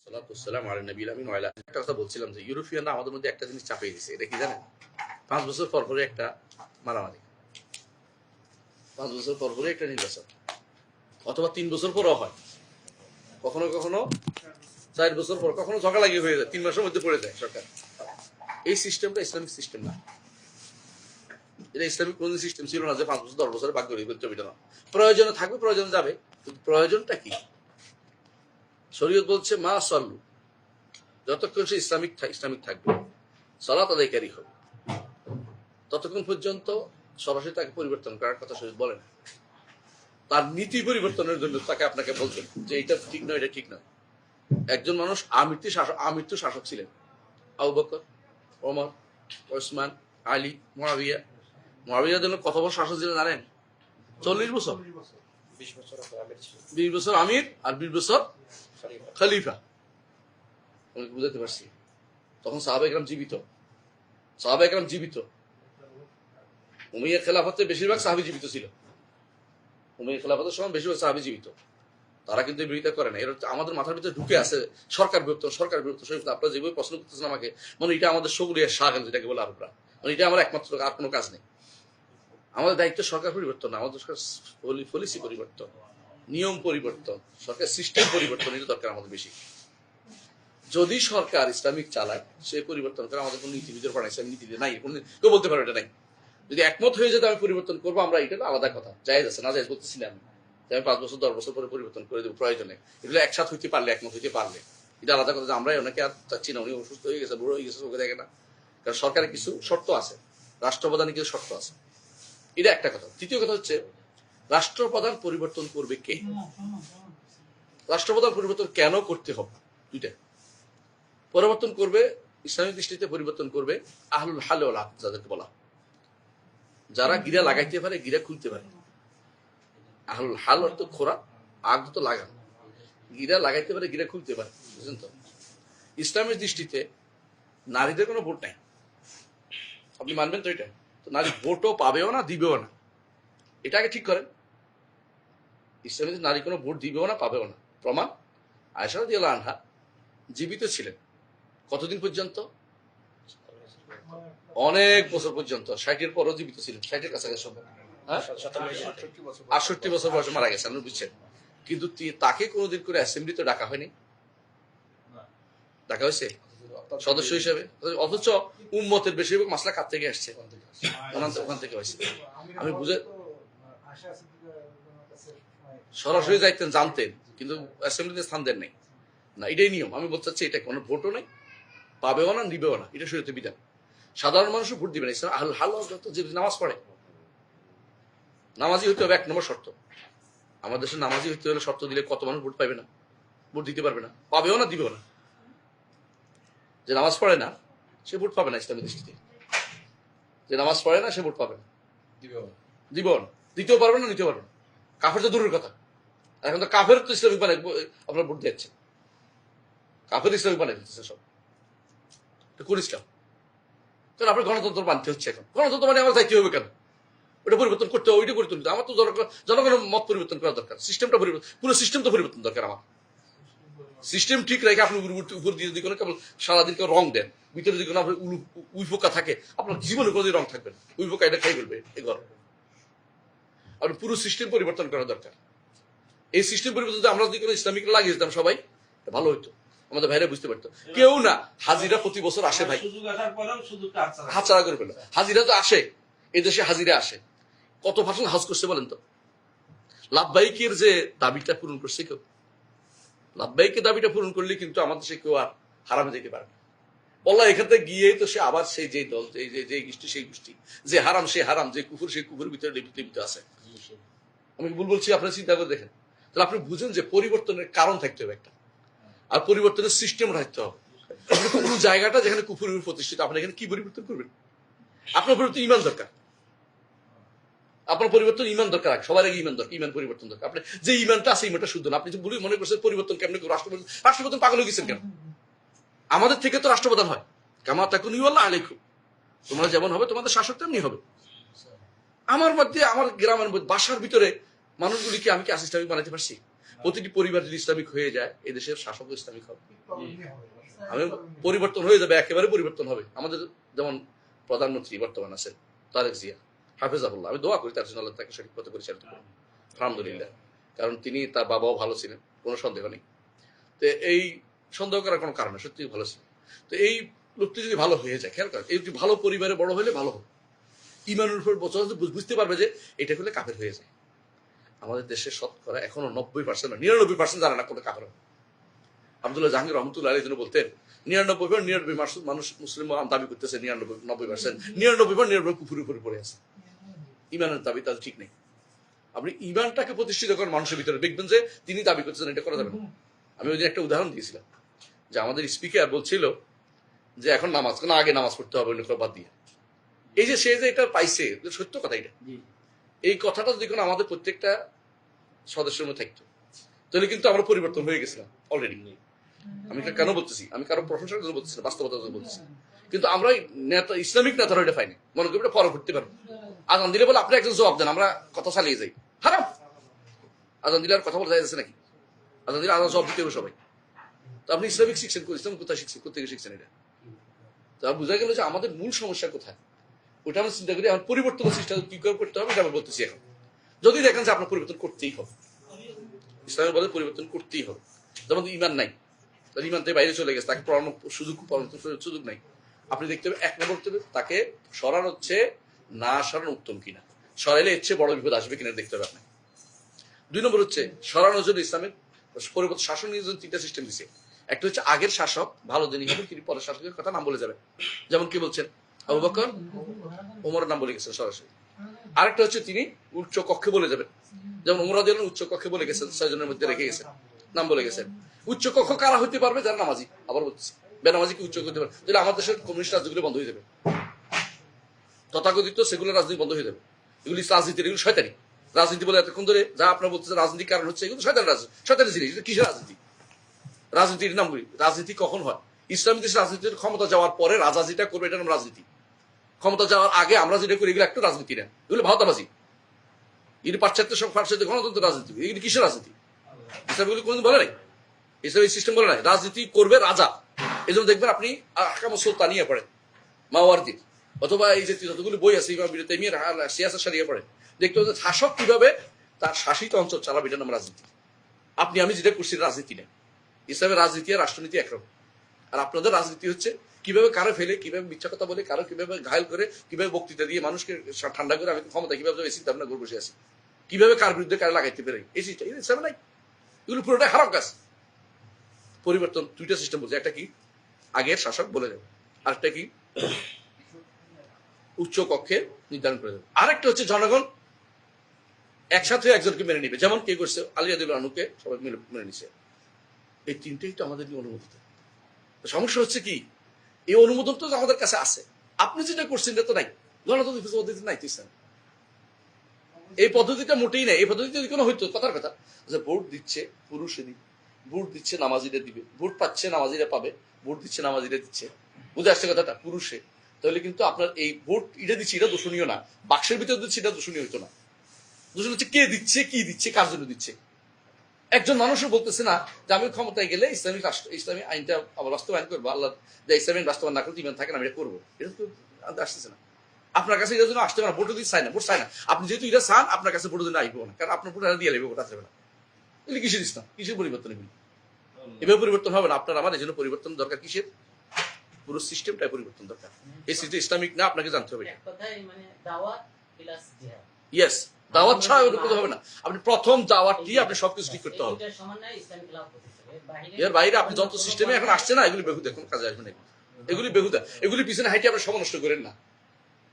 একটা কথা বলছিলাম যে ইউরোপিয়ানরা আমাদের মধ্যে একটা জিনিস চাপিয়ে দিচ্ছে, এটা কি জানেন? 5 বছর পর পরে একটা মারামারি, 5 বছর পর পরে একটা নির্বাচন, অথবা 3 বছর পরও হয়, কখনো কখনো 4 বছর পর, কখনো ঝগড়ালাগি হয়ে যায়, 3 মাসের মধ্যে পড়ে যায় সরকার। এই সিস্টেমটা ইসলামিক সিস্টেম না। এটা ইসলামিক কোন সিস্টেম ছিল না যে 5 বছর 10 বছরে ভাগ করে ফেলতে হবে না। প্রয়োজনে থাকবে, প্রয়োজনে যাবে, কিন্তু প্রয়োজনটা কি? শরীয়ত বলছে মা সল্লু, যতক্ষণ সে ইসলামিক থাকবে, সালাত আদায়কারী হবে, ততক্ষণ পর্যন্ত সরাসরি তাকে পরিবর্তন করার কথা শরীয়ত বলে না। তার নীতি পরিবর্তনের জন্য তাকে আপনাকে বলছেন যে এটা ঠিক নয়, এটা ঠিক নয়। একজন মানুষ আমৃত্যু শাসক ছিলেন, আবু বকর, ওমর, ওসমান, আলী, মুআবিয়ার জন্য কত বছর শাসক ছিলেন জানেন? 40 বছর। 20 বছর আমির আর 20 বছর খলিফা। বুঝাতে পারছি? তখন সাহাবায়ে কেরাম জীবিত। উমাইয়া খেলাফতে বেশিরভাগ সাহাবী জীবিত ছিল। উমাইয়া খেলাফতের সময় বেশিরভাগ সাহাবী জীবিত। তারা কিন্তু বিরোধিতা করে না। এর আমাদের মাথার ভিতরে ঢুকে আছে সরকার বিরুদ্ধ। আপনারা যেভাবে প্রশ্ন করতেছেন আমাকে, মানে এটা আমাদের সগুলিয়া শাগল, যেটাকে বলে আরবরা, মানে এটা আমার একমাত্র, আর কোনো কাজ নেই। আমাদের দায়িত্ব সরকার পরিবর্তন না, আমাদের সরকার পলিসি পরিবর্তন, নিয়ম পরিবর্তন, সরকার সিস্টেম পরিবর্তন, এটা দরকার আমাদের বেশি। যদি সরকার ইসলামিক চালায়, সে পরিবর্তন করে, আমাদের কোনো নীতিবিদের পড়া ইসলামিক নীতি নাই, কেউ বলতে পারবে এটা নাই। যদি একমত হয়ে যেতে আমি পরিবর্তন করবো, আমরা এটা আলাদা কথা, জায়েজ আছে, না জায়েজ বলতেছি না আমি, যে আমি 5 বছর 10 বছর পরে পরিবর্তন করে দেবো প্রয়োজনে। এগুলো একসাথ হইতে পারলে, একমত হইতে পারলে এটা আলাদা কথা। যে আমরা অনেকে আর চাচ্ছি না, উনি অসুস্থ হয়ে গেছে, বুড়ো হয়ে গেছে, চোখে দেখে না। কারণ সরকারের কিছু শর্ত আছে, রাষ্ট্রপ্রধানের কিছু শর্ত আছে, এটা একটা কথা। তৃতীয় কথা হচ্ছে রাষ্ট্রপ্রধান পরিবর্তন করবে কে? রাষ্ট্রপ্রধান পরিবর্তন কেন করতে হবে? দুইটা পরিবর্তন করবে, ইসলামিক দৃষ্টিতে পরিবর্তন করবে আহলুল হাল ওয়াল আকদ, যাদেরকে বলা, যারা গিরা লাগাইতে পারে, গিরা খুলতে পারে। আহলুল হাল অর্থ খোরা, আকদ তো লাগান, গিরা লাগাইতে পারে, গিরা খুলতে পারে, বুঝলেন তো? ইসলামের দৃষ্টিতে নারীদের কোনো ভোট নাই, আপনি মানবেন তো? এটা তো নারী ভোটও পাবেও না, দিবেও না, এটা আগে ঠিক করেন। ইসলামে নারী কোনো ভোট দিবেও না, পাবেও না। প্রমাণ, আয়েশা রাদিয়াল্লাহু আনহা জীবিত ছিলেন কতদিন পর্যন্ত? অনেক বছর পর্যন্ত। 60-এর পরও জীবিত ছিলেন, 60-এর কাছাকাছি সময়, 68 বছর বয়সে মারা গেছেন, আপনি বুঝছেন? কিন্তু তাকে কোনোদিন করে অ্যাসেম্বলিতে ডাকা হয়নি, ডাকা হয়েছে সদস্য হিসেবে। অথচ উম্মতের বেশিরভাগ মাসলা কার থেকে আসছে? ওখান থেকে হয়েছে। আমি বুঝে সরাসরি যাইতেন, জানতেন, কিন্তু অ্যাসেম্বলিতে স্থান দেন নাই না, এটাই নিয়ম। আমি বলতে চাচ্ছি এটা কোনো ভোটও নেই, পাবেও না, নিবেও না, এটা শরীয়তের বিধান। সাধারণ মানুষও ভোট দিবে না। ইসলাম আহলুল হাল যে নামাজ পড়ে, নামাজি হইতে হবে 1 নম্বর শর্ত। আমাদের দেশে নামাজি হইতে হলে শর্ত দিলে কত মানুষ ভোট পাবে না, ভোট দিতে পারবে না, পাবেও না, দিবেও না। যে নামাজ পড়ে না সে ভোট পাবে না ইসলামের দৃষ্টিতে। যে নামাজ পড়ে না সে ভোট পাবে না, দিবেও না, দিতেও পারবে না, নিতেও পারবে না। কাফের তো দূরের কথা, এখন তো কাফের তো ইসলামিক বানায় আপনার ভোট দিচ্ছে, কাফের ইসলামিক বানাই দিচ্ছে সব। কোন ইসলাম? কারণ আপনার গণতন্ত্র মানতে হচ্ছে। এখন গণতন্ত্র মানে আমার চাইতে হবে কেন? ওটা পরিবর্তন করতে হবে, ওইটা পরিবর্তন করতে। আমার তো জনগণের মত পরিবর্তন করা দরকার, সিস্টেমটা পরিবর্তন, পুরো সিস্টেম তো পরিবর্তন দরকার। আমার সিস্টেম ঠিক রেখে আপনি উপর দিয়ে যদি কেবল সারাদিন কেউ রং দেন, ভিতরে যদি কোনো আপনার উইফোকা থাকে, আপনার জীবনে কোনোদিন রং থাকবে না, উইফোকা এটা খাই ফেলবে এই ঘর। আপনি পুরো সিস্টেম পরিবর্তন করা দরকার। এই সিস্টেম পরিবর্তন আমরা যদি কোনো ইসলামিক লাগিয়ে দিতাম সবাই, ভালো হইতো, আমাদের ভাইরা বুঝতে পারতো। কেউ না, হাজিরা প্রতি বছর আসে ভাই, হাতছাড়া করে ফেলো। হাজিরা তো আসে, এই দেশে হাজিরা আসে। কত পার্সেন্ট হজ করছে বলেন তো? লাভবাহিকের যে দাবিটা পূরণ করছে কেউ? লাভবাহিকের দাবিটা পূরণ করলে কিন্তু আমাদের দেশে কেউ আর হারামে যেতে পারে না। বললা এখান থেকে গিয়ে তো সে আবার সেই যে দল, যে গোষ্ঠী সেই গোষ্ঠী, যে হারাম সে হারাম, যে কুকুর সেই কুকুরের ভিতরে লিপ্ত আছে। আমি ভুল বলছি? আপনারা চিন্তা করে দেখেন। তাহলে আপনি বুঝেন যে পরিবর্তনের কারণ থাকতে হবে একটা, আর পরিবর্তনের সিস্টেম রাখতে হবে। কোন জায়গাটা যেখানে কুফুরের প্রতিষ্ঠিত, আপনি এখানে কি পরিবর্তন করবেন? আপনার পরিবর্তন ইমান দরকার, আপনার পরিবর্তন ইমান দরকার। সবার আগে ইমান দরকার, ইমান পরিবর্তন দরকার। আপনি যে ইমানটা আছে, ইমানটা শুদ্ধ না। আপনি যে মনে করছেন পরিবর্তন কেমন? রাষ্ট্রপ্রধান পাগল হয়ে গেছেন কেন? আমাদের থেকে তো রাষ্ট্রপ্রধান হয়, কামা তাকুন ইউল্লাহ আলাইকুম, তোমরা যেমন হবে তোমাদের শাসক তেমনি হবে। আমার মধ্যে, আমার গ্রামের মধ্যে, বাসার ভিতরে মানুষগুলিকে আমি কি ইসলামিক বানাইতে পারছি? প্রতিটি পরিবার যদি ইসলামিক হয়ে যায় এই দেশের শাসক ইসলামিক হবে। আমি পরিবর্তন হয়ে যাবে, একেবারে পরিবর্তন হবে। আমাদের যেমন প্রধানমন্ত্রী বর্তমান আছেন তারেক জিয়া হাফেজাহুল্লাহ, আমি দোয়া করি তার জন্য আল্লাহ তাকে সঠিক পথে পরিচালিত করুন, আলহামদুলিল্লাহ। কারণ তিনি, তার বাবাও ভালো ছিলেন, কোনো সন্দেহ নেই। তো এই সন্দেহ করার কোনো কারণ নেই, সত্যি ভালো ছিল। তো এই লোকটি যদি ভালো হয়ে যায়, খেয়াল করেন, এই ভালো পরিবারে বড় হলে ভালো হবে, ইমানের উপর বছর বুঝতে পারবে যে এটা হলে কাফের হয়ে যায়। আমাদের দেশে শতকরা এখনো 90% 99% জানে না কোনো কাফের হবে। আব্দুল্লাহ জাহাঙ্গীর রহমতুল্লাহ আলাইহি তিনি বলতেন 99% মানুষ মুসলিম দাবি করতেছে, 90% 99% কুফুরের উপরে পড়ে আছে। ইমানের দাবি তাদের ঠিক নেই। আপনি ইমানটাকে প্রতিষ্ঠিত করেন মানুষের ভিতরে, দেখবেন যে তিনি দাবি করতেছেন এটা করা যাবে না। আমি ওই দিন একটা উদাহরণ দিয়েছিলাম যে আমাদের স্পিকার বলছিল যে এখন নামাজ, কেন আগে নামাজ পড়তে হবে অন্য বাদ দিয়ে। এই যে সে যে এটা পাইছে, সত্য কথা এটা। এই কথাটা যদি কোনো আমাদের প্রত্যেকটা সদস্যের মধ্যে থাকতো তাহলে কিন্তু আমরা পরিবর্তন হয়ে গেছিলাম অলরেডি। আমি কেন বলতেছি, আমি কারো প্রশংসার জন্য বলতেছি না, বাস্তবতার জন্য বলতেছি। কিন্তু আমরা নেতা, ইসলামিক নেতারা এটা পাইনি, মনে করি পরে করতে পারবো। আজান দিলে বলে আপনি একজন জবাব দেন, আমরা কথা চালিয়ে যাই। হারাম। আজান দিলে আর কথা বলা যাচ্ছে নাকি? আজান দিলে আজান জবাব দিতে হবে সবাই। তো আপনি ইসলামিক শিখছেন, ইসলাম কোথায় শিখছেন, কোথেকে শিখছেন এটা? তো বোঝা গেল যে আমাদের মূল সমস্যা কোথায়, ওটা আমরা চিন্তা করি। এখন পরিবর্তনের চেষ্টা কি করে করতে হবে এটা আমরা বলতেছি। এখন যদি দেখেন যে আপনার পরিবর্তন করতেই হবে, ইসলামের বলে পরিবর্তন করতেই হবে। যেমন ইমান নাই, তার ইমান থেকে বাইরে চলে গেছে, তাকে পড়ানোর সুযোগ নাই। আপনি দেখতে হবে, এক নম্বর দেখতে হবে তাকে সরান হচ্ছে না সরানো উত্তম কিনা, সরাইলে ইচ্ছে বড় বিপদ আসবে কিনা দেখতে হবে আপনি। দুই নম্বর হচ্ছে সরানোর জন্য ইসলামের পরিবর্তন শাসন নিয়ে তিনটা সিস্টেম দিচ্ছে। একটা হচ্ছে আগের শাসক ভালো দিনই হবে, কিন্তু পরের শাসকের কথা নাম বলে যাবে। যেমন কি বলছেন, আবু বকর ওমরের নাম বলে গেছেন সরাসরি। আরেকটা হচ্ছে তিনি উচ্চ কক্ষে বলে যাবেন, যেমন ওমর রাদিয়াল্লাহু উচ্চ কক্ষে বলে গেছেন, 6 জনের মধ্যে রেখে গেছেন, নাম বলে গেছেন। উচ্চ কক্ষ কারা হইতে পারবে? যারা নামাজি। আবার বলছি, বেনামাজি কি উচ্চ করতে পারবে? তাহলে আমাদের দেশের কমিউনিস্ট রাজনীতিগুলো বন্ধ হয়ে যাবে, তথাকথিত সেগুলো রাজনীতি বন্ধ হয়ে যাবে। এগুলি রাজনীতি, এগুলো শয়তানি রাজনীতি বলে এতক্ষণ ধরে যা আপনার বলতেছে রাজনীতির কারণ হচ্ছে এগুলো শয়তানি রাজনীতি, শয়তানি জিনিস। কিসের রাজনীতি? রাজনীতির নাম বলি, রাজনীতি কখন হয়? ইসলামিক দেশের রাজনীতির ক্ষমতা যাওয়ার পরে রাজা যেটা করবে এটার নাম রাজনীতি। ক্ষমতা যাওয়ার আগে আমরা যেটা করি এগুলো একটা রাজনীতি না, এগুলো ভাওতাবাজি। এগুলি পাশ্চাত্য সব পাশ্চাত্য গণতন্ত্র রাজনীতি। এগুলি কিসের রাজনীতি? ইসলামগুলি কোনদিন বলে নাই, ইসলামিক সিস্টেম বলে নাই রাজনীতি করবে রাজা। এই জন্য দেখবেন আপনি আহকাম সুলতানিয়া পড়েন মাওয়ার্দির, অথবা এই যে যতগুলি বই আছে ইমাম ইবনে তাইমিয়ার সিয়াসা শরিয়া পড়েন, দেখতে হবে শাসক কিভাবে তার শাসিত অঞ্চল চালাবে, এটার নাম রাজনীতি। আপনি আমি যেটা করছি রাজনীতি না। ইসলামের রাজনীতি আর রাষ্ট্রনীতি একরকম। আর আপনাদের রাজনীতি হচ্ছে কিভাবে কারো ফেলে, কিভাবে মিথ্যা কথা বলে, কারো কিভাবে ঘায়ল করে, কিভাবে বক্তৃতা দিয়ে মানুষকে ঠান্ডা করে আমি ক্ষমতা কিভাবে এসি চিন্তা ভাবনা করে বসে আছি, কিভাবে কার বিরুদ্ধে কারে লাগাইতে পারে, এই সিস্টেম ইসলামে নাই। এগুলো পুরোটাই হারাম কাজ। পরিবর্তন দুইটা সিস্টেম বলছে, একটা কি আগের শাসক বলে দেবে, আরেকটা কি উচ্চ কক্ষে নির্ধারণ করে দেবে, আরেকটা হচ্ছে জনগণ একসাথে একজনকে মেনে নিবে। যেমন কে করছে, আলী রাদিয়াল্লাহু আনহুকে সবাই মেনে নিছে। এই তিনটেই তো আমাদের অনুমোদিত। সমস্যা হচ্ছে কি, এই অনুমোদন তো আমাদের কাছে আছে, আপনি যেটা করছেন এটা তো নাই, গণতান্ত্রিক পদ্ধতি নাই। এই পদ্ধতিটা মোটেই নাই। এই পদ্ধতি যদি কোনো হইতো, কথার কথা যে ভোট দিচ্ছে পুরুষে দিবে, ভোট দিচ্ছে নামাজিরা দিবে, ভোট পাচ্ছে নামাজিরা পাবে, ভোট দিচ্ছে নামাজিরা দিচ্ছে, বুঝে আসছে কথাটা পুরুষে, তাহলে কিন্তু আপনার এই ভোট এটা দিচ্ছে এটা দূষণীয় না, বাক্সের ভিতরে দিচ্ছে এটা দূষণীয় হইতো না। দূষণ হচ্ছে কে দিচ্ছে, কি দিচ্ছে, কার জন্য দিচ্ছে। একজন মানুষও বলতেছে না যে আমি ক্ষমতায় গেলে ইসলামিক রাষ্ট্র, ইসলামী আইনটা আবার বাস্তবায়ন করবো, আল্লাহ যে ইসলামী বাস্তবায়ন না করতে ইমান থাকে না আমি এটা করবো, এটা তো আসতেছে না। আপনার কাছে এটার জন্য আসতে পারে না, ভোট দিতে চায় না, ভোট চায় না। আপনি যেহেতু এটা চান, আপনার কাছে ভোটের জন্য আসবো না, কারণ আপনার ভোট দিয়ে লাগবে ভোট আসবে না। এগুলি কিসের ইসলাম, কিসের পরিবর্তন? এগুলি এভাবে পরিবর্তন হবে না। আপনার আমার এই জন্য পরিবর্তন দরকার কিসের? পুরো সিস্টেমটাই পরিবর্তন দরকার। এই সিস্টেম ইসলামিক না, আপনাকে জানতে হবে। ইয়েস, দাওয়াত ছাড়া কোনো হবে না। আপনি প্রথম দাওয়াত দিয়ে আপনি সবকিছু ঠিক করতে হবে। এর বাইরে আপনি যত সিস্টেমে এখন আসছে না, এগুলি বেহুদা, কোনো কাজে আসবে না। এগুলি বেহুদা, এগুলি পিছনে হাইটে আপনি সময় নষ্ট করেন না।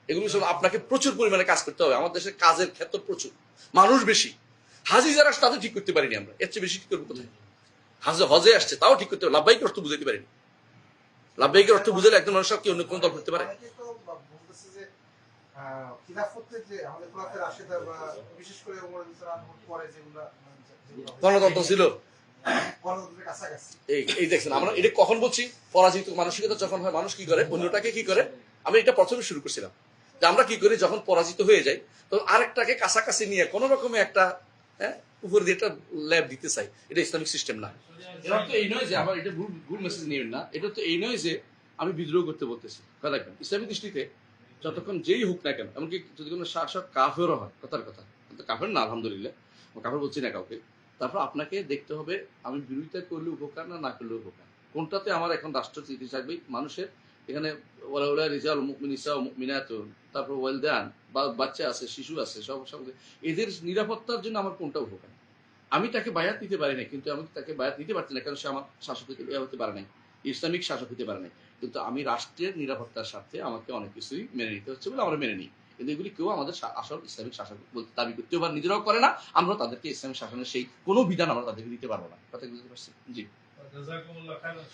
এগুলি সব আপনাকে প্রচুর পরিমাণে কাজ করতে হবে। আমাদের দেশের কাজের ক্ষেত্র প্রচুর, মানুষ বেশি, হাজি যারা তাদের ঠিক করতে পারিনি আমরা, এর চেয়ে বেশি ঠিক করবো কোথায়? হজে আসছে তাও ঠিক করতে হবে, লাভবাহিকের অর্থ বুঝাইতে পারিনি। লাভবাহিকের অর্থ বুঝালে একজন মানুষ কি অন্য কোন দল করতে পারে? গণতন্ত্র ছিল, এই দেখছেন আমরা এটা কখন বলছি, পরাজিত মানসিকতা যখন হয়, মানুষ কি করে, অন্যটাকে কি করে। আমি এটা প্রথমে শুরু করছিলাম যে আমরা কি করি, যখন পরাজিত হয়ে যাই তখন আরেকটাকে কাছাকাছি নিয়ে কোন রকমের একটা হ্যাঁ, উপর দিয়ে একটা ল্যাব দিতে চাই, এটা ইসলামিক সিস্টেম না। এর অর্থ এই নয় যে আবার এটা ভুল ভুল মেসেজ নেবেন না, এটা তো এই নয় যে আমি বিদ্রোহ করতে বলতেছি। কথা রাখবেন, ইসলামিক দৃষ্টিতে যতক্ষণ যেই হোক না কেন, এমনকি যদি কোনো শাসক কাফেরও হয়, কথার কথা, কিন্তু কাফের না আলহামদুলিল্লাহ, কাফের বলছি না কাউকে, তারপর আপনাকে দেখতে হবে আমি বিরোধিতা করলে উপকার না করলে উপকার, কোনটাতে আমার এখন রাষ্ট্র স্থিতি থাকবে মানুষের। এখানে ওলা রিজাল মুমিনিসা মুমিনাতুন, তারপর ওয়ালদান, বাচ্চা আছে, শিশু আছে, সব এদের নিরাপত্তার জন্য আমার কোনটা উপকার। আমি তাকে বায়াত দিতে পারি না, কিন্তু আমি তাকে বায়াত দিতে পারছি না কারণ সে আমার শাসক হতে পারে নাই, ইসলামিক শাসক হতে পারে নাই। কিন্তু আমি রাষ্ট্রের নিরাপত্তার স্বার্থে আমাকে অনেক কিছুই মেনে নিতে হচ্ছে বলে আমরা মেনে নিই। কিন্তু এগুলি কেউ আমাদের আসল ইসলামিক শাসক বলতে দাবি করতেও পারে, নিজেরাও করে না, আমরা তাদেরকে ইসলামিক শাসনের সেই কোনো বিধান আমরা তাদেরকে দিতে পারবো না। কথা বুঝতে পারছি? জি, জাযাকুমুল্লাহ খাইরান।